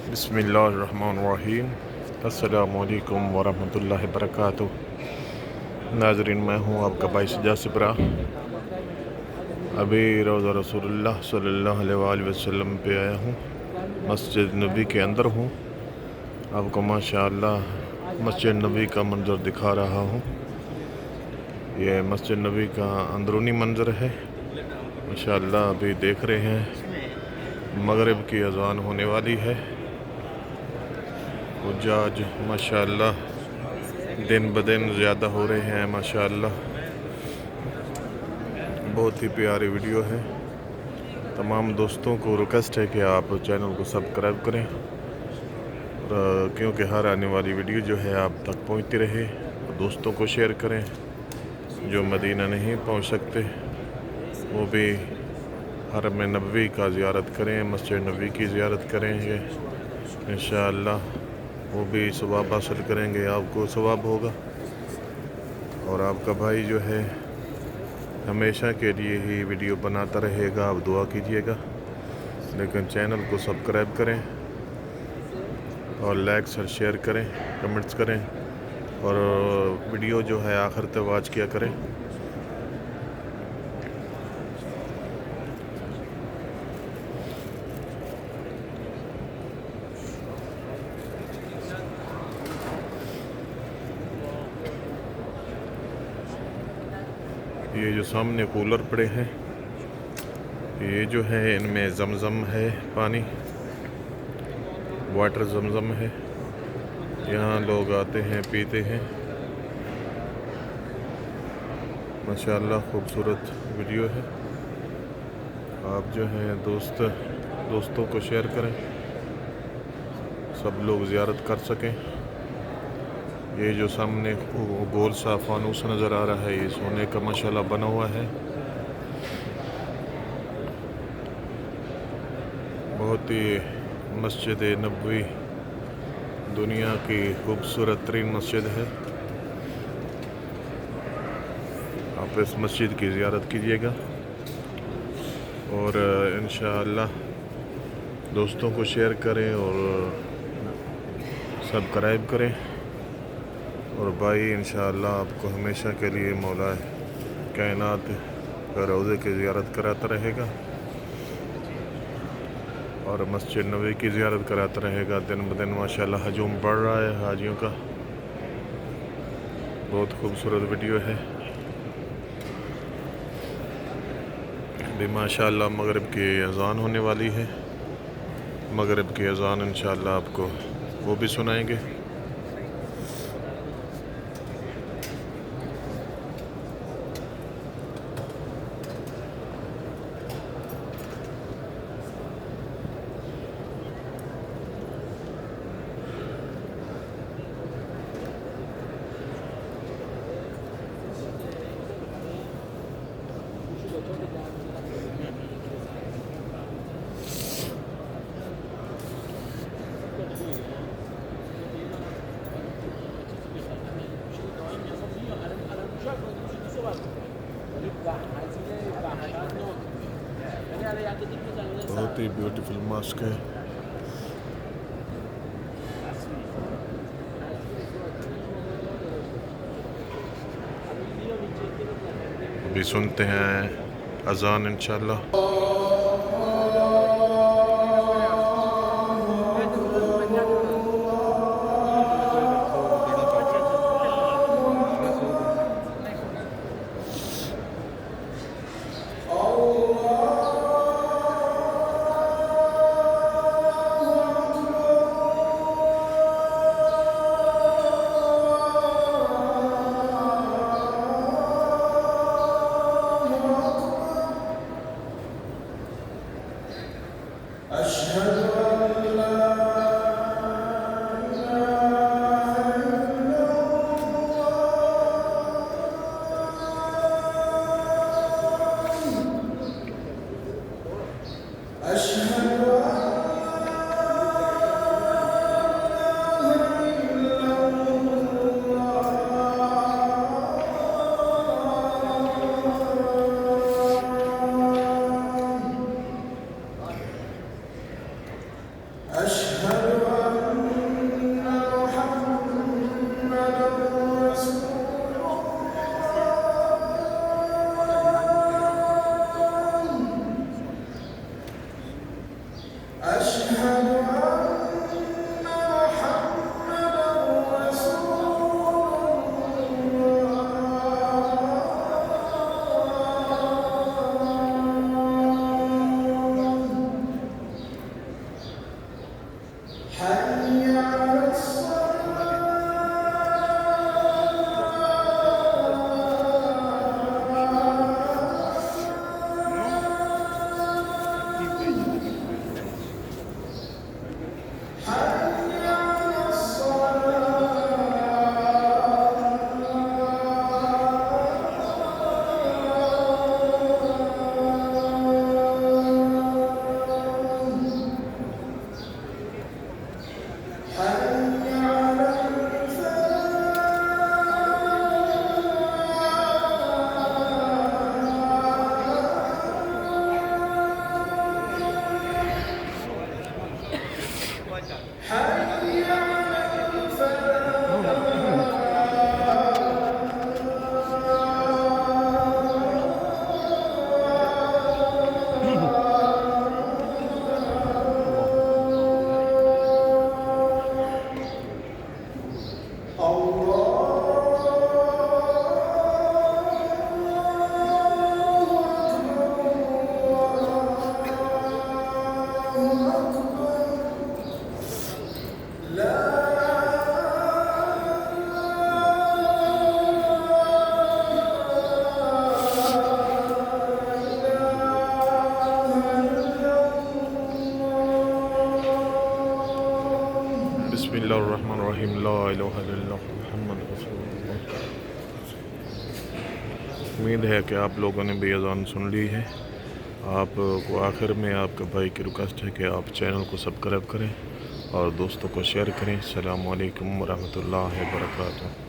बिस्मिल्लाहिर्रहमानिर्रहीम। अस्सलामुअलैकुम वरहमतुल्लाहि वबरकातुहू। नाज़रीन, मैं हूँ आपका भाई सज्जाद सिपरा। अभी रोज़ा रसूलुल्लाह सल्लल्लाहु अलैहि वसल्लम पे आया हूँ। मस्जिद नबी के अंदर हूँ। आपको माशाअल्लाह मस्जिद नबी का मंज़र दिखा रहा हूँ। ये मस्जिद नबी का अंदरूनी मंज़र है। माशाअल्लाह अभी देख रहे हैं मगरिब की अज़ान होने वाली है। हुज्जाज माशाअल्लाह दिन ब दिन ज़्यादा हो रहे हैं माशाअल्लाह। बहुत ही प्यारी वीडियो है। तमाम दोस्तों को रिक्वेस्ट है कि आप चैनल को सब्सक्राइब करें, और क्योंकि हर आने वाली वीडियो जो है आप तक पहुंचती रहे। दोस्तों को शेयर करें, जो मदीना नहीं पहुंच सकते वो भी हरम नबवी का ज़ियारत करें, मस्जिद नबी की ज़ियारत करेंगे। इंशाअल्लाह वो भी सवाब हासिल करेंगे, आपको सवाब होगा। और आपका भाई जो है हमेशा के लिए ही वीडियो बनाता रहेगा, आप दुआ कीजिएगा। लेकिन चैनल को सब्सक्राइब करें और लाइक और शेयर करें, कमेंट्स करें, और वीडियो जो है आखिर तक वॉच किया करें। ये जो सामने कूलर पड़े हैं, ये जो है इनमें जमजम है, पानी वाटर जमजम है। यहाँ लोग आते हैं, पीते हैं। माशाअल्लाह खूबसूरत वीडियो है। आप जो हैं दोस्तों को शेयर करें, सब लोग ज़ियारत कर सकें। ये जो सामने गोल सा फानूस नज़र आ रहा है, ये सोने का माशाअल्लाह बना हुआ है। बहुत ही मस्जिद नबवी दुनिया की खूबसूरत तरीन मस्जिद है। आप इस मस्जिद की ज़ियारत कीजिएगा और इंशाअल्लाह दोस्तों को शेयर करें और सब्सक्राइब करें। और भाई इंशाअल्लाह आपको हमेशा के लिए मौला कायनात का रोज़े की ज़ियारत कराता रहेगा और मस्जिद नबी की ज़ियारत कराता रहेगा। दिन ब दिन माशाअल्लाह हजूम बढ़ रहा है हाजियों का। बहुत खूबसूरत वीडियो है। अभी माशाअल्लाह मगरिब की अज़ान होने वाली है। मगरिब की अज़ान इंशाअल्लाह आपको वो भी सुनाएंगे। बहुत ही ब्यूटीफुल मॉस्क है। अभी सुनते हैं अजान इंशाअल्लाह। बिस्मिल्लाहिर्रहमानिर्रहीम ला इलाहा इल्लल्लाह मुहम्मद रसूलुल्लाह। उम्मीद है कि आप लोगों ने भी अज़ान सुन ली है। आपको आखिर में आपके भाई की रिक्वेस्ट है कि आप चैनल को सब्सक्राइब करें और दोस्तों को शेयर करें। अस्सलामु अलैकुम वरहमतुल्लाहि वबरकातुहू।